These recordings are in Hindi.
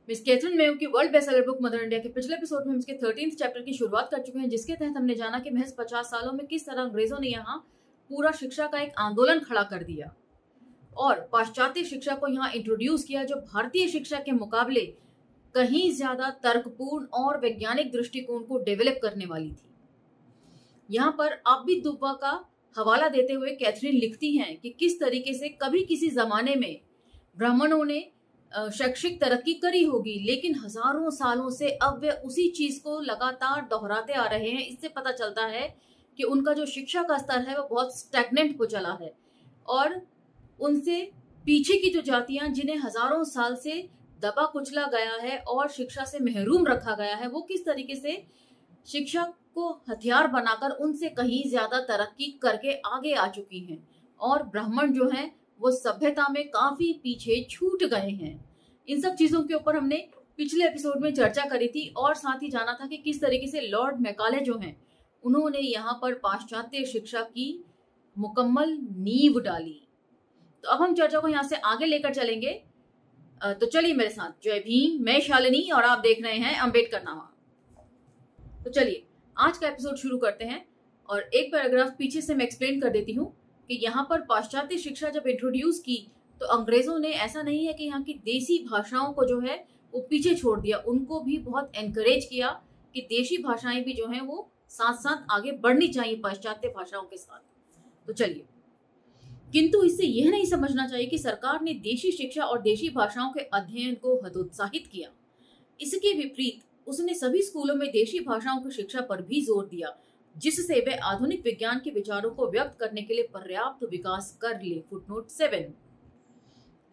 मिस कैथरीन मेयो की world bestseller book mother India के पिछले एपिसोड में हम इसके 13th चैप्टर की शुरुआत कर चुके हैं, जिसके तहत हमने जाना कि महज 50 सालों में किस तरह अंग्रेजों ने यहाँ पूरा शिक्षा का एक आंदोलन खड़ा कर दिया और पाश्चात्य शिक्षा को यहाँ इंट्रोड्यूस किया, जो भारतीय शिक्षा के मुकाबले कहीं ज्यादा तर्कपूर्ण और वैज्ञानिक दृष्टिकोण को डेवलप करने वाली थी। यहाँ पर आबिद दुब्बा का हवाला देते हुए कैथरीन लिखती हैं कि किस तरीके से कभी किसी जमाने में ब्राह्मणों ने शैक्षिक तरक्की करी होगी, लेकिन हजारों सालों से अब वे उसी चीज को लगातार दोहराते आ रहे हैं। इससे पता चलता है कि उनका जो शिक्षा का स्तर है वो बहुत स्टैग्नेंट हो चला है और उनसे पीछे की जो जातियां जिन्हें हजारों साल से दबा कुचला गया है और शिक्षा से महरूम रखा गया है, वो किस तरीके से शिक्षा को हथियार बनाकर उनसे कहीं ज्यादा तरक्की करके आगे आ चुकी हैं और ब्राह्मण जो हैं वो सभ्यता में काफी पीछे छूट गए हैं। इन सब चीजों के ऊपर हमने पिछले एपिसोड में चर्चा करी थी और साथ ही जाना था कि किस तरीके से लॉर्ड मैकाले जो हैं उन्होंने यहाँ पर पाश्चात्य शिक्षा की मुकम्मल नींव डाली। तो अब हम चर्चा को यहाँ से आगे लेकर चलेंगे। तो चलिए मेरे साथ। जय भीम, मैं शालिनी और आप देख रहे हैं अम्बेडकर नामा। तो चलिए आज का एपिसोड शुरू करते हैं और एक पैराग्राफ पीछे से मैं एक्सप्लेन कर देती हूँ कि यहाँ पर पाश्चात्य शिक्षा जब इंट्रोड्यूस की तो अंग्रेजों ने ऐसा नहीं है कि यहाँ की देसी भाषाओं को जो है वो पीछे छोड़ दिया, उनको भी बहुत एनकरेज किया कि देशी भाषाएं भी जो हैं वो साथ साथ आगे बढ़नी चाहिए पाश्चात्य भाषाओं के साथ। तो चलिए, किंतु इससे यह नहीं समझना चाहिए कि सरकार ने देशी शिक्षा और देशी भाषाओं के अध्ययन को हतोत्साहित किया। इसके विपरीत उसने सभी स्कूलों में देशी भाषाओं की शिक्षा पर भी जोर दिया, जिससे वे आधुनिक विज्ञान के विचारों को व्यक्त करने के लिए पर्याप्त विकास कर ले। फुटनोट 7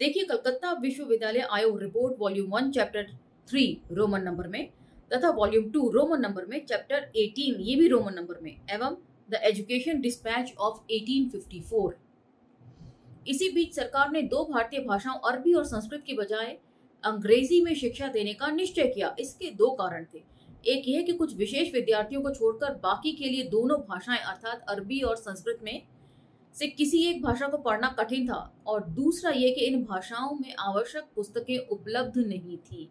देखिए, कलकत्ता विश्वविद्यालय आयोग report volume 1 chapter 3 Roman number में तथा वॉल्यूम 2 रोमन नंबर में चैप्टर 18 ये भी रोमन नंबर में एवं द एजुकेशन डिस्पैच ऑफ 1854। इसी बीच सरकार ने दो भारतीय भाषाओं अरबी और संस्कृत की बजाय अंग्रेजी में शिक्षा देने का निश्चय किया। इसके दो कारण थे। एक यह कि कुछ विशेष विद्यार्थियों को छोड़कर बाकी के लिए दोनों भाषाएं अर्थात अरबी और संस्कृत में से किसी एक भाषा को पढ़ना कठिन था, और दूसरा यह कि इन भाषाओं में आवश्यक पुस्तकें उपलब्ध नहीं थी।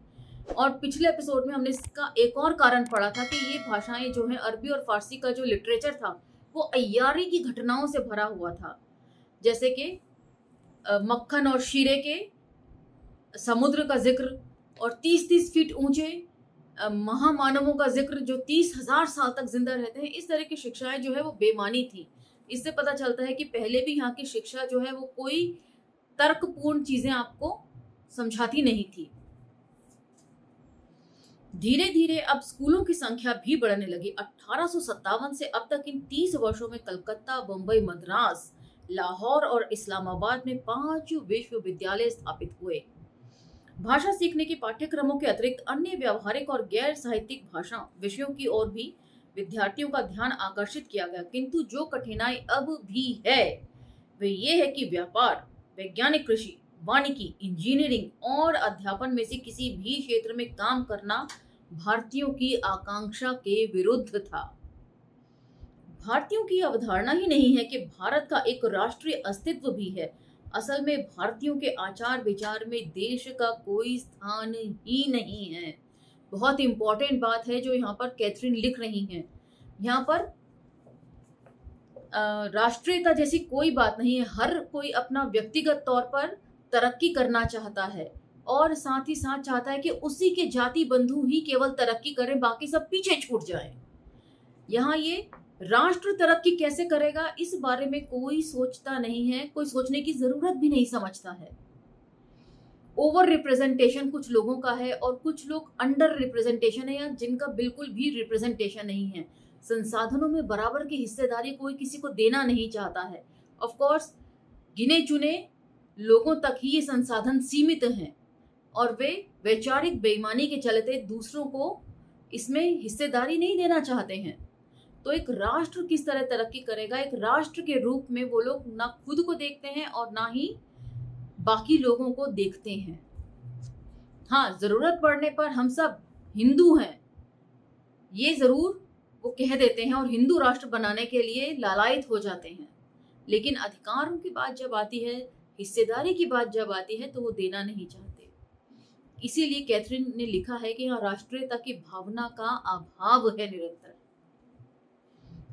और पिछले एपिसोड में हमने इसका एक और कारण पढ़ा था कि ये भाषाएं जो है अरबी और फारसी का जो लिटरेचर था वो अय्यारी की घटनाओं से भरा हुआ था, जैसे कि मक्खन और शीरे के समुद्र का जिक्र और 30-30 फीट ऊंचे महामानवों का जिक्र जो 30,000 साल तक जिंदा रहते हैं। इस तरह की शिक्षाएं जो है वो बेमानी थी। इससे पता चलता है कि पहले भी यहाँ की शिक्षा जो है वो कोई तर्कपूर्ण चीजें आपको समझाती नहीं थी। धीरे धीरे अब स्कूलों की संख्या भी बढ़ने लगी। 1857 से अब तक इन 30 वर्षों में कलकत्ता, बम्बई, मद्रास, लाहौर और इस्लामाबाद में 5 विश्वविद्यालय स्थापित हुए। भाषा सीखने के पाठ्यक्रमों के अतिरिक्त अन्य व्यावहारिक और गैर साहित्यिक भाषा विषयों की ओर भी विद्यार्थियों का ध्यान आकर्षित किया गया, किंतु जो कठिनाई अब भी है वे ये है कि व्यापार, वैज्ञानिक, कृषि, वानिकी, इंजीनियरिंग और अध्यापन में से किसी भी क्षेत्र में काम करना भारतीयों की आकांक्षा के विरुद्ध था। भारतीयों की अवधारणा ही नहीं है कि भारत का एक राष्ट्रीय अस्तित्व भी है। असल में भारतीयों के आचार विचार में देश का कोई स्थान ही नहीं है। बहुत इंपॉर्टेंट बात है जो यहाँ पर कैथरीन लिख रही हैं। यहाँ पर राष्ट्रीयता जैसी कोई बात नहीं है। हर कोई अपना व्यक्तिगत तौर पर तरक्की करना चाहता है और साथ ही साथ चाहता है कि उसी के जाति बंधु ही केवल तरक्की करें, बाकी सब पीछे छूट जाएं। यहाँ ये राष्ट्र तरक्की कैसे करेगा इस बारे में कोई सोचता नहीं है, कोई सोचने की जरूरत भी नहीं समझता है। ओवर रिप्रेजेंटेशन कुछ लोगों का है और कुछ लोग अंडर रिप्रेजेंटेशन है या जिनका बिल्कुल भी रिप्रेजेंटेशन नहीं है। संसाधनों में बराबर की हिस्सेदारी कोई किसी को देना नहीं चाहता है। ऑफ कोर्स गिने चुने लोगों तक ही ये संसाधन सीमित हैं और वे वैचारिक बेईमानी के चलते दूसरों को इसमें हिस्सेदारी नहीं देना चाहते हैं। तो एक राष्ट्र किस तरह तरक्की करेगा? एक राष्ट्र के रूप में वो लोग ना खुद को देखते हैं और ना ही बाकी लोगों को देखते हैं। हाँ, जरूरत पड़ने पर हम सब हिंदू हैं ये जरूर वो कह देते हैं और हिंदू राष्ट्र बनाने के लिए लालायित हो जाते हैं, लेकिन अधिकारों की बात जब आती है, हिस्सेदारी की बात जब आती है तो वो देना नहीं चाहते। इसीलिए कैथरीन ने लिखा है कि यहाँ राष्ट्रीयता की भावना का अभाव है निरंतर।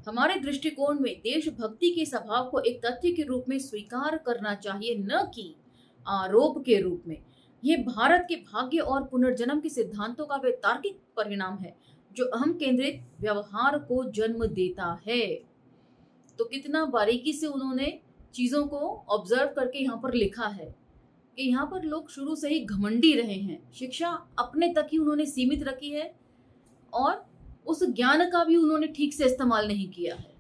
हमारे दृष्टिकोण में देशभक्ति के स्वभाव को एक तथ्य के रूप में स्वीकार करना चाहिए, न कि आरोप के रूप में। यह भारत के भाग्य और पुनर्जन्म के सिद्धांतों का वे तार्किक परिणाम है जो अहम केंद्रित व्यवहार को जन्म देता है। तो कितना बारीकी से उन्होंने चीजों को ऑब्जर्व करके यहाँ पर लिखा है कि यहाँ पर लोग शुरू से ही घमंडी रहे हैं। शिक्षा अपने तक ही उन्होंने सीमित रखी है और उस ज्ञान का भी उन्होंने ठीक से इस्तेमाल नहीं किया है।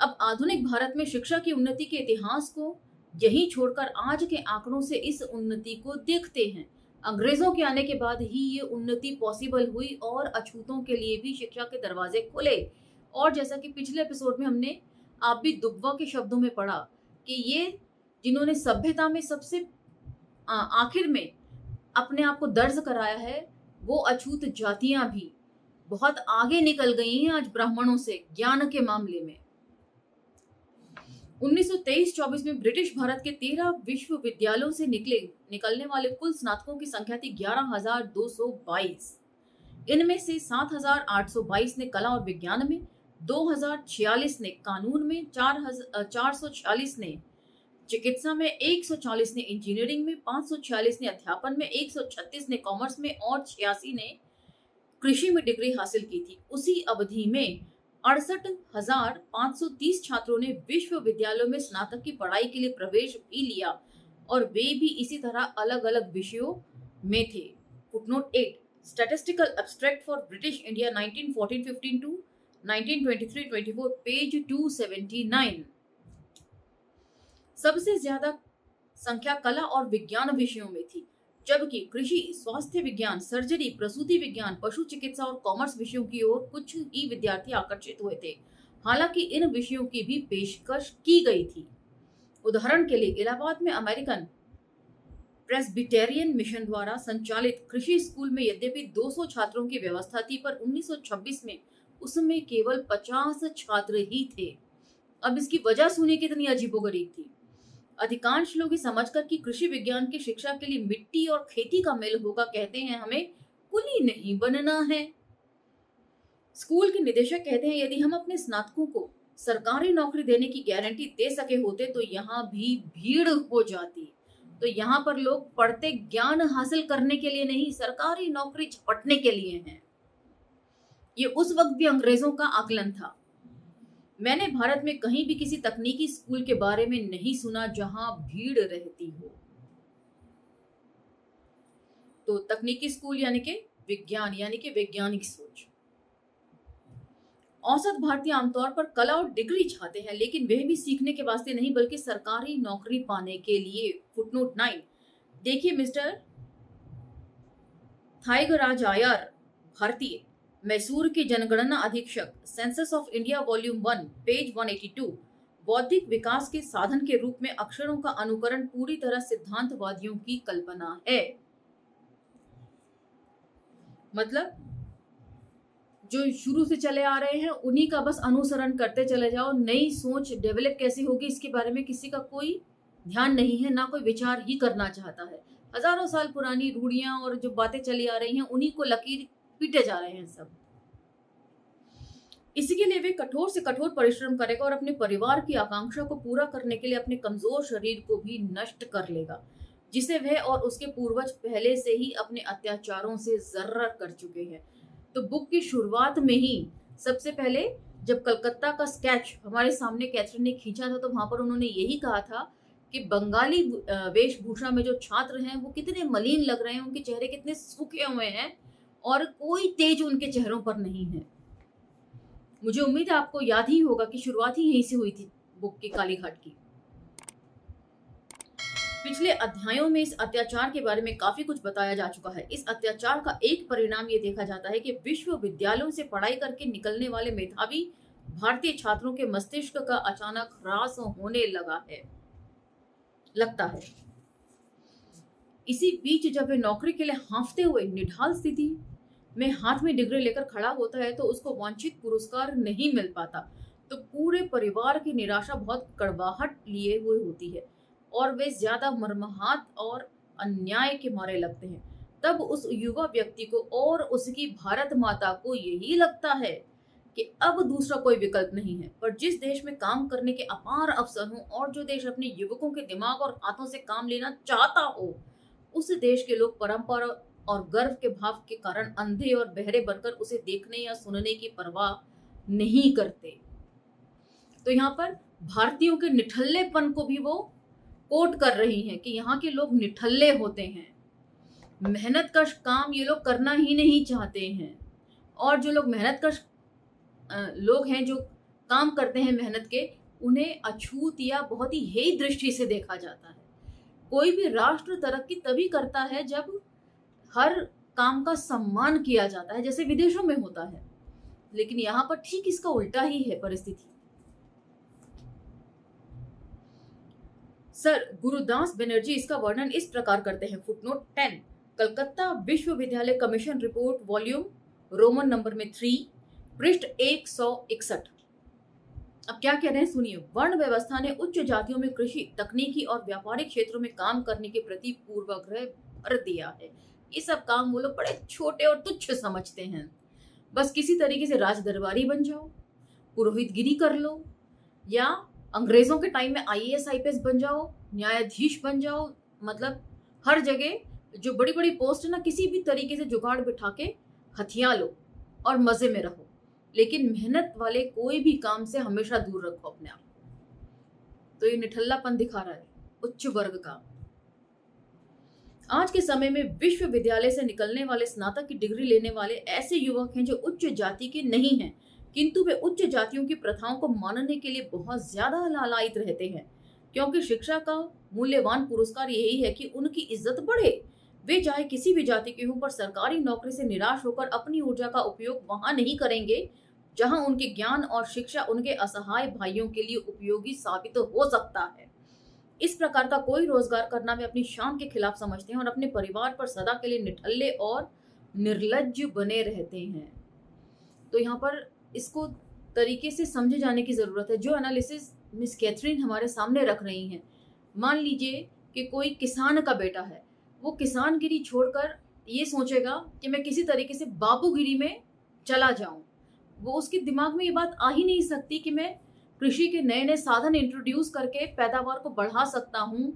अब आधुनिक भारत में शिक्षा की उन्नति के इतिहास को यहीं छोड़कर आज के आंकड़ों से इस उन्नति को देखते हैं। अंग्रेजों के आने के बाद ही ये उन्नति पॉसिबल हुई और अछूतों के लिए भी शिक्षा के दरवाजे खुले। और जैसा कि पिछले एपिसोड में हमने आप भी दुब्बा के शब्दों में पढ़ा कि ये जिन्होंने सभ्यता में सबसे आखिर में अपने आप को दर्ज कराया है, वो अछूत जातियां भी बहुत आगे निकल गई हैं आज ब्राह्मणों से ज्ञान के मामले में। 1923-24 में ब्रिटिश भारत के 13 विश्वविद्यालयों से निकलने वाले कुल स्नातकों की संख्या थी 11,222। इनमें से 7,822 ने कला और विज्ञान में, 2,046 ने कानून में, 446 ने चिकित्सा में, 140 ने इंजीनियरिंग में, 546 ने अध्यापन में, 136 ने कॉमर्स में और 86 ने कृषि में डिग्री हासिल की थी। उसी अवधि में 68,530 छात्रों ने विश्वविद्यालयों में स्नातक की पढ़ाई के लिए प्रवेश भी लिया और वे भी इसी तरह अलग अलग विषयों में थे। Footnote 8 statistical abstract for British India 1914-15 to 1923-24 page 279। सबसे ज्यादा संख्या कला और विज्ञान विषयों में थी, जबकि कृषि, स्वास्थ्य विज्ञान, सर्जरी, प्रसूति विज्ञान, पशु चिकित्सा और कॉमर्स विषयों की ओर कुछ ही विद्यार्थी आकर्षित हुए थे। हालांकि इन विषयों की भी पेशकश की गई थी। उदाहरण के लिए इलाहाबाद में अमेरिकन प्रेस्बिटेरियन मिशन द्वारा संचालित कृषि स्कूल में यद्यपि 200 छात्रों की व्यवस्था थी, पर 1926 में उसमें केवल 50 छात्र ही थे। अब इसकी वजह सुनिए कितनी अजीबोगरीब थी। अधिकांश लोग ये समझकर कि कृषि विज्ञान की शिक्षा के लिए मिट्टी और खेती का मेल होगा, कहते हैं हमें कुली नहीं बनना है। स्कूल के निदेशक कहते हैं यदि हम अपने स्नातकों को सरकारी नौकरी देने की गारंटी दे सके होते तो यहाँ भी भीड़ हो जाती। तो यहाँ पर लोग पढ़ते ज्ञान हासिल करने के लिए नहीं, सरकारी नौकरी झपटने के लिए हैं। ये उस वक्त भी अंग्रेजों का आकलन था। मैंने भारत में कहीं भी किसी तकनीकी स्कूल के बारे में नहीं सुना जहां भीड़ रहती हो। तो तकनीकी स्कूल यानी कि विज्ञान यानी कि वैज्ञानिक सोच। औसत भारतीय आमतौर पर कला और डिग्री चाहते हैं, लेकिन वह भी सीखने के वास्ते नहीं बल्कि सरकारी नौकरी पाने के लिए। फुटनोट 9 देखिए, मिस्टर थाइगराज आयर, भारतीय, मैसूर के जनगणना अधीक्षक, census of India volume 1 page 182। बौद्धिक विकास के साधन के रूप में अक्षरों का अनुकरण पूरी तरह सिद्धांतवादियों की कल्पना है। मतलब जो शुरू से चले आ रहे हैं उन्हीं का बस अनुसरण करते चले जाओ। नई सोच डेवलप कैसे होगी इसके बारे में किसी का कोई ध्यान नहीं है, ना कोई विचार ही करना चाहता है। हजारों साल पुरानी रूढ़ियां और जो बातें चली आ रही हैं उन्हीं को लकीर पीटे जा रहे हैं सब। इसके लिए वे कठोर से कठोर परिश्रम करेगा और अपने परिवार की आकांक्षा को पूरा करने के लिए अपने कमजोर शरीर को भी नष्ट कर लेगा, जिसे वह और उसके पूर्वज पहले से ही अपने अत्याचारों से जर्र कर चुके हैं। तो बुक की शुरुआत में ही सबसे पहले जब कलकत्ता का स्केच हमारे सामने कैथरीन ने खींचा था तो वहां पर उन्होंने यही कहा था कि बंगाली वेशभूषा में जो छात्र हैं वो कितने मलिन लग रहे हैं, उनके चेहरे कितने सूखे हुए हैं और कोई तेज उनके चेहरों पर नहीं है। मुझे उम्मीद है आपको याद ही होगा कि शुरुआत ही यहीं से हुई थी बुक की काली घाट की। पिछले अध्यायों में इस अत्याचार के बारे में काफी कुछ बताया जा चुका है। इस अत्याचार का एक परिणाम ये देखा जाता है कि विश्वविद्यालयों से पढ़ाई करके निकलने वाले मेधावी भारतीय छात्रों के मस्तिष्क का अचानक ह्रास होने लगता है। इसी बीच जब वे नौकरी के लिए हांफते हुए निढाल स्थिति में हाथ में डिग्री लेकर खड़ा होता है तो उसको वांछित पुरस्कार नहीं मिल पाता, तो पूरे परिवार की निराशा बहुत कड़वाहट लिए हुए होती है और वे ज्यादा मर्माहत और अन्याय के मारे लगते हैं, तब उस युवा व्यक्ति को और उसकी भारत माता को यही लगता है कि अब दूसरा कोई विकल्प नहीं है। पर जिस देश में काम करने के अपार अवसर हों और जो देश अपने युवकों के दिमाग और हाथों से काम लेना चाहता हो, उस देश के लोग परंपरा और गर्व के भाव के कारण अंधे और बहरे बनकर उसे देखने या सुनने की परवाह नहीं करते। तो यहाँ पर भारतीयों के निठल्लेपन को भी वो कोट कर रही हैं कि यहाँ के लोग निठल्ले होते हैं, मेहनत कश काम ये लोग करना ही नहीं चाहते हैं। और जो लोग मेहनत कश लोग हैं, जो काम करते हैं मेहनत के, उन्हें अछूत या बहुत ही हेय दृष्टि से देखा जाता है। कोई भी राष्ट्र तरक्की तभी करता है जब हर काम का सम्मान किया जाता है, जैसे विदेशों में होता है। लेकिन यहाँ पर ठीक इसका उल्टा ही है परिस्थिति। सर गुरुदास बनर्जी इसका वर्णन इस प्रकार करते हैं, फुटनोट 10, कलकत्ता विश्वविद्यालय commission report volume Roman number में 3, पृष्ठ 161। अब क्या कह रहे हैं सुनिए। वर्ण व्यवस्था ने उच्च जातियों में कृषि, तकनीकी और व्यापारिक क्षेत्रों में काम करने के प्रति पूर्वाग्रह भर दिया है। ये सब काम वो लोग बड़े छोटे और तुच्छ समझते हैं। बस किसी तरीके से राज दरबारी बन जाओ, पुरोहितगिरी कर लो, या अंग्रेजों के टाइम में IAS IPS बन जाओ, न्यायाधीश बन जाओ। मतलब हर जगह जो बड़ी बड़ी पोस्ट है ना, किसी भी तरीके से जुगाड़ बिठा के हथिया लो और मजे में रहो। लेकिन मेहनत वाले कोई भी काम से हमेशा दूर रखो अपने आप को। तो ये निठल्लापन दिखा रहा है उच्च वर्ग का। आज के समय में विश्वविद्यालय से निकलने वाले स्नातक की डिग्री लेने वाले ऐसे युवक हैं जो उच्च जाति के नहीं हैं, किंतु वे उच्च जातियों की प्रथाओं को मानने के लिए बहुत ज्यादा लालायित रहते हैं, क्योंकि शिक्षा का मूल्यवान पुरस्कार यही है कि उनकी इज्जत बढ़े। वे चाहे किसी भी जाति के हों, पर सरकारी नौकरी से निराश होकर अपनी ऊर्जा का उपयोग वहां नहीं करेंगे जहां उनके ज्ञान और शिक्षा उनके असहाय भाइयों के लिए उपयोगी साबित हो सकता है। इस प्रकार का कोई रोजगार करना वे अपनी शान के खिलाफ समझते हैं और अपने परिवार पर सदा के लिए निठल्ले और निर्लज्ज बने रहते हैं। तो यहाँ पर इसको तरीके से समझे जाने की जरूरत है। जो एनालिसिस मिस कैथरीन हमारे सामने रख रही हैं, मान लीजिए कि कोई किसान का बेटा है, वो किसानगिरी छोड़कर ये सोचेगा कि मैं किसी तरीके से बाबूगिरी में चला जाऊं। वो उसके दिमाग में ये बात आ ही नहीं सकती कि मैं कृषि के नए नए साधन इंट्रोड्यूस करके पैदावार को बढ़ा सकता हूं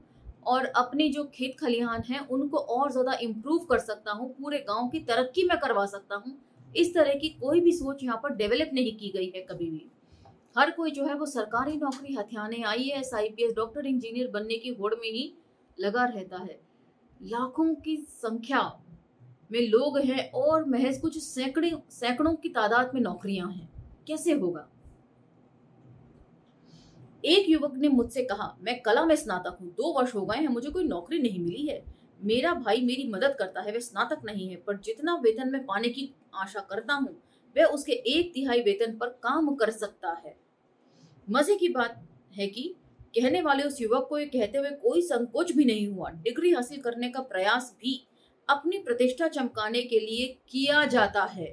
और अपनी जो खेत खलिहान है उनको और ज्यादा इम्प्रूव कर सकता हूं, पूरे गांव की तरक्की मैं करवा सकता हूं। इस तरह की कोई भी सोच यहाँ पर डेवलप नहीं की गई है कभी भी। हर कोई जो है वो सरकारी नौकरी हथियाने, IAS IPS, डॉक्टर, इंजीनियर बनने की होड़ में ही लगा रहता है। लाखों की संख्या में लोग हैं और महज कुछ सैकड़ों की तादाद में नौकरियां हैं। कैसे होगा? एक युवक ने मुझसे कहा, मैं कला में स्नातक हूँ, 2 वर्ष हो गए हैं, मुझे कोई नौकरी नहीं मिली है। मेरा भाई मेरी मदद करता है, वह स्नातक नहीं है, पर जितना वेतन मैं पाने की आशा करता हूँ वह उसके 1/3 वेतन पर काम कर सकता है। मजे की बात है कि कहने वाले उस युवक को ये कहते हुए कोई संकोच भी नहीं हुआ। डिग्री हासिल करने का प्रयास भी अपनी प्रतिष्ठा चमकाने के लिए किया जाता है।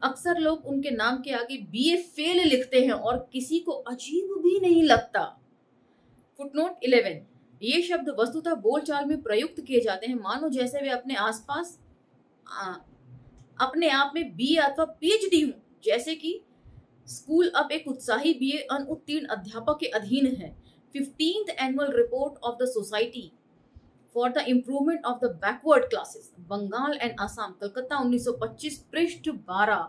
अक्सर लोग उनके नाम के आगे BA फेल लिखते हैं और किसी को अजीब भी नहीं लगता। फुटनोट 11, ये शब्द वस्तुतः बोलचाल में प्रयुक्त किए जाते हैं मानो जैसे वे अपने आसपास अपने आप में BA अथवा PhD हूं। जैसे कि स्कूल अब एक उत्साही BA अनुत्तीर्ण अध्यापक के अधीन है। 15th annual report of the society for the improvement of the backward classes, Bengal and Assam, Calcutta 1925, पृष्ठ 12।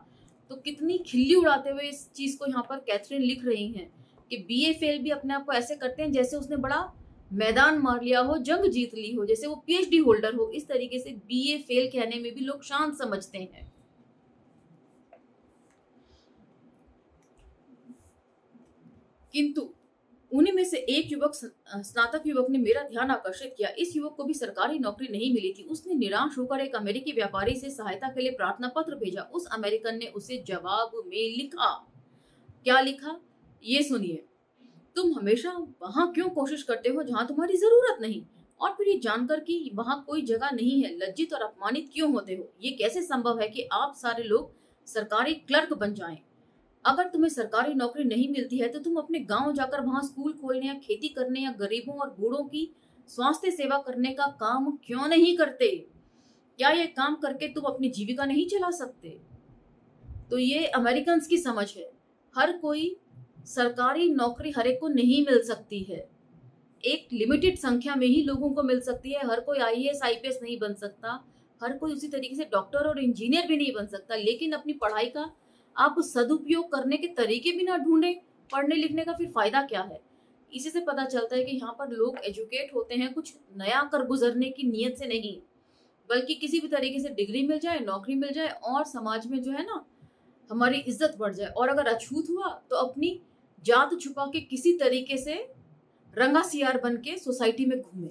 तो कितनी खिल्ली उड़ाते हुए इस चीज को यहाँ पर कैथरीन लिख रही हैं कि BA फेल भी अपने आप को ऐसे करते हैं जैसे उसने बड़ा मैदान मार लिया हो, जंग जीत ली हो, जैसे वो PhD होल्डर हो। इस तरीके से BA फेल कहने में भी लोग शान समझते हैं। किंतु उन्हीं में से एक युवक, स्नातक युवक ने मेरा ध्यान आकर्षित किया। इस युवक को भी सरकारी नौकरी नहीं मिली थी। उसने निराश होकर एक अमेरिकी व्यापारी से सहायता के लिए प्रार्थना पत्र भेजा। उस अमेरिकन ने उसे जवाब में लिखा। क्या लिखा ये सुनिए। तुम हमेशा वहां क्यों कोशिश करते हो जहां तुम्हारी जरूरत नहीं, और फिर ये जानकर कि वहां कोई जगह नहीं है लज्जित और अपमानित क्यों होते हो? ये कैसे संभव है कि आप सारे लोग सरकारी क्लर्क बन जाएं? अगर तुम्हें सरकारी नौकरी नहीं मिलती है तो तुम अपने गांव जाकर वहां स्कूल खोलने या खेती करने या गरीबों और बूढ़ों की स्वास्थ्य सेवा करने का काम क्यों नहीं करते? क्या ये काम करके तुम अपनी जीविका नहीं चला सकते? तो ये अमेरिकन की समझ है। हर कोई सरकारी नौकरी हर एक को नहीं मिल सकती है, एक लिमिटेड संख्या में ही लोगों को मिल सकती है। हर कोई आईएएस आईपीएस नहीं बन सकता, हर कोई उसी तरीके से डॉक्टर और इंजीनियर भी नहीं बन सकता। लेकिन अपनी पढ़ाई का आप सदुपयोग करने के तरीके भी ना ढूंढे, पढ़ने लिखने का फिर फायदा क्या है? इसी से पता चलता है कि यहाँ पर लोग एजुकेट होते हैं कुछ नया कर गुजरने की नीयत से नहीं, बल्कि किसी भी तरीके से डिग्री मिल जाए, नौकरी मिल जाए और समाज में जो है ना हमारी इज्जत बढ़ जाए। और अगर अछूत हुआ तो अपनी जात छुपा के किसी तरीके से रंगा सियार बन के सोसाइटी में घूमे।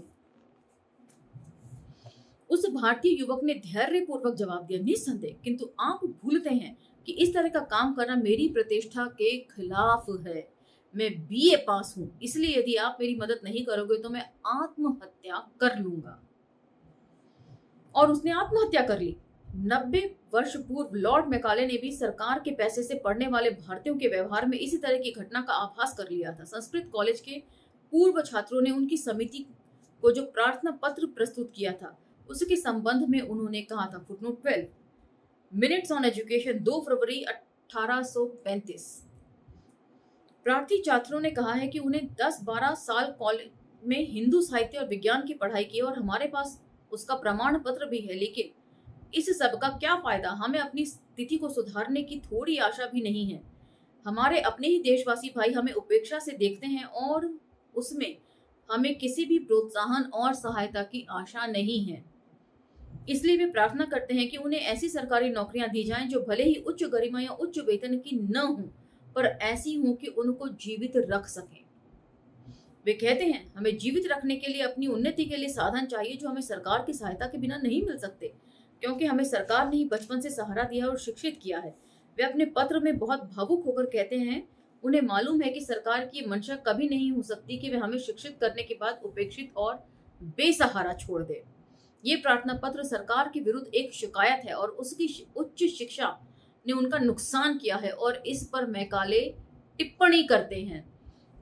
उस भारतीय युवक ने धैर्य पूर्वक जवाब दिया, निस्संदेह, किंतु आप भूलते हैं कि इस तरह का काम करना मेरी प्रतिष्ठा के खिलाफ है। मैं बीए पास हूं, इसलिए यदि आप मेरी मदद नहीं करोगे तो मैं आत्महत्या कर लूंगा। और उसने आत्महत्या कर ली। 90 वर्ष पूर्व लॉर्ड मैकाले ने भी सरकार के पैसे से पढ़ने वाले भारतीयों के व्यवहार में इसी तरह की घटना का आभास कर लिया था। संस्कृत कॉलेज के पूर्व छात्रों ने उनकी समिति को जो प्रार्थना पत्र प्रस्तुत किया था उसके संबंध में उन्होंने कहा था, फुटनोट 12, मिनट्स ऑन एजुकेशन 2 फरवरी 1835। प्रार्थी छात्रों ने कहा है कि उन्हें 10-12 साल कॉलेज में हिंदू साहित्य और विज्ञान की पढ़ाई की और हमारे पास उसका प्रमाण पत्र भी है, लेकिन इस सब का क्या फायदा? हमें अपनी स्थिति को सुधारने की थोड़ी आशा भी नहीं है। हमारे अपने ही देशवासी भाई हमें उपेक्षा से देखते हैं और उसमें हमें किसी भी प्रोत्साहन और सहायता की आशा नहीं है। इसलिए वे प्रार्थना करते हैं कि उन्हें ऐसी सरकारी नौकरियां दी जाएं जो भले ही उच्च गरिमा या उच्च वेतन की न हो, पर ऐसी हो कि उनको जीवित रख सकें। वे कहते हैं हमें जीवित रखने के लिए अपनी उन्नति के लिए साधन चाहिए जो हमें सरकार की सहायता के बिना नहीं मिल सकते, क्योंकि हमें सरकार ने ही बचपन से सहारा दिया और शिक्षित किया है। वे अपने पत्र में बहुत भावुक होकर कहते हैं उन्हें मालूम है कि सरकार की मंशा कभी नहीं हो सकती कि वे हमें शिक्षित करने के बाद उपेक्षित और बेसहारा छोड़ दे। ये प्रार्थना पत्र सरकार के विरुद्ध एक शिकायत है और उसकी उच्च शिक्षा ने उनका नुकसान किया है और इस पर मैकाले टिप्पणी करते हैं।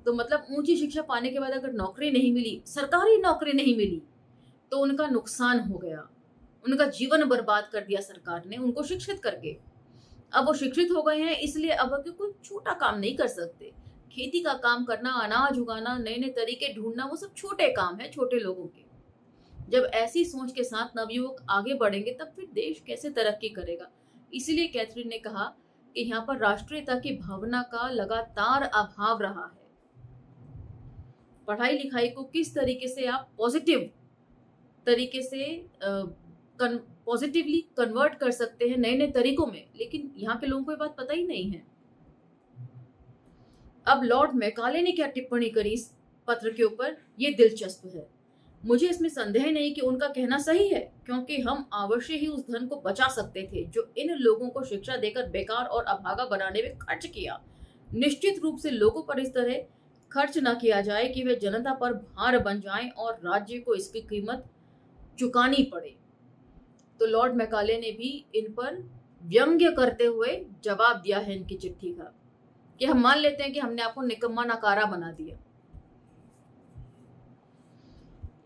तो मतलब ऊंची शिक्षा पाने के बाद अगर नौकरी नहीं मिली, सरकारी नौकरी नहीं मिली, तो उनका नुकसान हो गया, उनका जीवन बर्बाद कर दिया सरकार ने उनको शिक्षित करके। अब वो शिक्षित हो गए हैं, इसलिए अब कोई छोटा काम नहीं कर सकते। खेती का काम करना, अनाज उगाना, नए नए तरीके ढूंढना, वो सब छोटे काम है छोटे लोगों के। जब ऐसी सोच के साथ नवयुवक आगे बढ़ेंगे तब फिर देश कैसे तरक्की करेगा? इसीलिए कैथरीन ने कहा कि यहाँ पर राष्ट्रीयता की भावना का लगातार अभाव रहा है। पढ़ाई लिखाई को किस तरीके से आप पॉजिटिव तरीके से पॉजिटिवली कन्वर्ट कर सकते हैं नए नए तरीकों में, लेकिन यहाँ के लोगों को ये बात पता ही नहीं है। अब लॉर्ड मैकाले ने क्या टिप्पणी करी इस पत्र के ऊपर, ये दिलचस्प है। मुझे इसमें संदेह नहीं कि उनका कहना सही है, क्योंकि हम अवश्य ही उस धन को बचा सकते थे जो इन लोगों को शिक्षा देकर बेकार और अभागा बनाने में खर्च किया। निश्चित रूप से लोगों पर इस तरह खर्च न किया जाए कि वे जनता पर भार बन जाएं और राज्य को इसकी कीमत चुकानी पड़े। तो लॉर्ड मैकाले ने भी इन पर व्यंग्य करते हुए जवाब दिया है इनकी चिट्ठी का, कि हम मान लेते हैं कि हमने आपको निकम्मा नकारा बना दिया।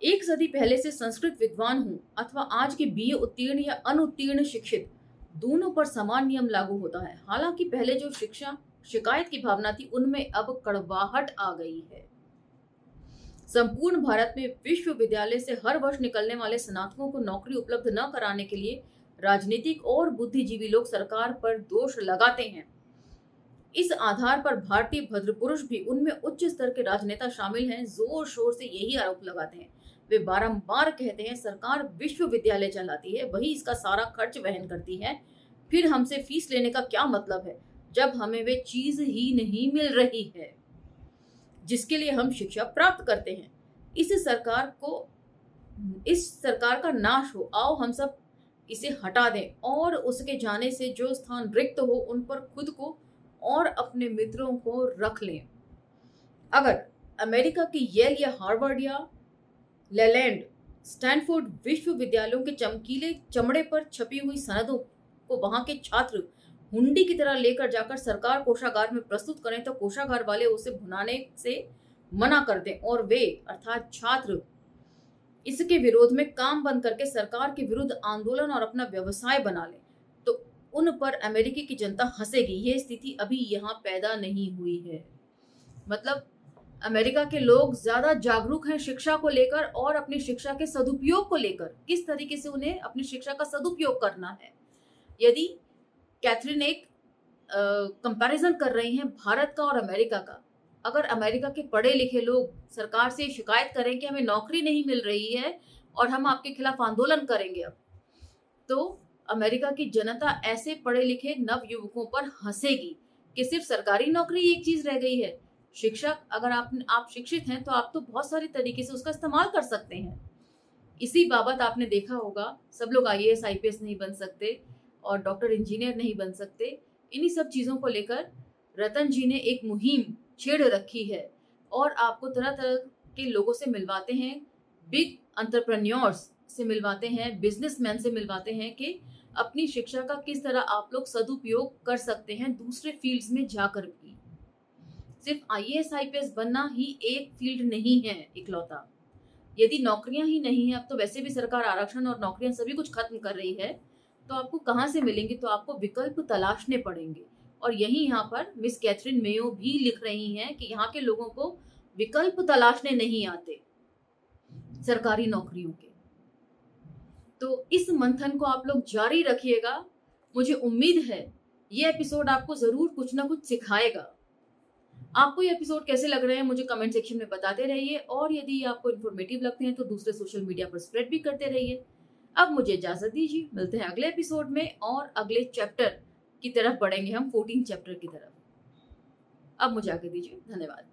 एक सदी पहले से संस्कृत विद्वान हूं अथवा आज के बीए उत्तीर्ण या अनुत्तीर्ण शिक्षित, दोनों पर समान नियम लागू होता है। हालांकि पहले जो शिक्षा शिकायत की भावना थी उनमें अब कड़वाहट आ गई है। संपूर्ण भारत में विश्वविद्यालय से हर वर्ष निकलने वाले स्नातकों को नौकरी उपलब्ध न कराने के लिए राजनीतिक और बुद्धिजीवी लोग सरकार पर दोष लगाते हैं। इस आधार पर भारतीय भद्रपुरुष भी, उनमें उच्च स्तर के राजनेता शामिल हैं, जोर शोर से यही आरोप लगाते हैं। वे बारंबार कहते हैं सरकार विश्वविद्यालय चलाती है, वही इसका सारा खर्च वहन करती है, फिर हमसे फीस लेने का क्या मतलब है जब हमें वे चीज ही नहीं मिल रही है जिसके लिए हम शिक्षा प्राप्त करते हैं। इस सरकार का नाश हो, आओ हम सब इसे हटा दें और उसके जाने से जो स्थान रिक्त हो उन पर खुद को और अपने मित्रों को रख लें। अगर अमेरिका की येल या हार्वर्ड या लेलैंड, स्टैनफोर्ड विश्वविद्यालयों के चमकीले चमड़े पर छपी हुई सनदों को वहां के छात्र हुंडी की तरह लेकर जाकर सरकार कोषागार में प्रस्तुत करें तो कोषागार वाले उसे भुनाने से मना कर दें और वे अर्थात छात्र इसके विरोध में काम बंद करके सरकार के विरुद्ध आंदोलन और अपना व्यवसाय बना ले तो उन पर अमेरिकी की जनता हंसेगी। ये स्थिति अभी यहाँ पैदा नहीं हुई है। मतलब अमेरिका के लोग ज्यादा जागरूक हैं शिक्षा को लेकर और अपनी शिक्षा के सदुपयोग को लेकर, किस तरीके से उन्हें अपनी शिक्षा का सदुपयोग करना है। यदि कैथरीन एक कंपैरिजन कर रही हैं भारत का और अमेरिका का, अगर अमेरिका के पढ़े लिखे लोग सरकार से शिकायत करें कि हमें नौकरी नहीं मिल रही है और हम आपके खिलाफ आंदोलन करेंगे अब, तो अमेरिका की जनता ऐसे पढ़े लिखे नव युवकों पर हंसेगी कि सिर्फ सरकारी नौकरी एक चीज रह गई है। शिक्षा, अगर आप शिक्षित हैं तो आप तो बहुत सारे तरीके से उसका इस्तेमाल कर सकते हैं। इसी बाबत आपने देखा होगा, सब लोग IAS IPS नहीं बन सकते और डॉक्टर इंजीनियर नहीं बन सकते। इन्हीं सब चीजों को लेकर रतन जी ने एक मुहिम छेड़ रखी है और आपको तरह तरह के लोगों से मिलवाते हैं, बिग एंटरप्रेन्योर्स से मिलवाते हैं, बिजनेसमैन से मिलवाते हैं कि अपनी शिक्षा का किस तरह आप लोग सदुपयोग कर सकते हैं दूसरे फील्ड्स में जाकर भी। सिर्फ IAS IPS बनना ही एक फील्ड नहीं है इकलौता। यदि नौकरियां ही नहीं है, अब तो वैसे भी सरकार आरक्षण और नौकरियां सभी कुछ खत्म कर रही है, तो आपको कहाँ से मिलेंगे? तो आपको विकल्प तलाशने पड़ेंगे। और यही यहाँ पर मिस कैथरीन मेयो भी लिख रही हैं कि यहाँ के लोगों को विकल्प तलाशने नहीं आते सरकारी नौकरियों के। तो इस मंथन को आप लोग जारी रखिएगा। मुझे उम्मीद है ये एपिसोड आपको जरूर कुछ ना कुछ सिखाएगा। आपको ये एपिसोड कैसे लग रहे हैं मुझे कमेंट सेक्शन में बताते रहिए और यदि आपको इन्फॉर्मेटिव लगते हैं तो दूसरे सोशल मीडिया पर स्प्रेड भी करते रहिए। अब मुझे इजाजत दीजिए, मिलते हैं अगले एपिसोड में और अगले चैप्टर की तरफ बढ़ेंगे हम, 14 चैप्टर की तरफ। अब मुझे आगे दीजिए, धन्यवाद।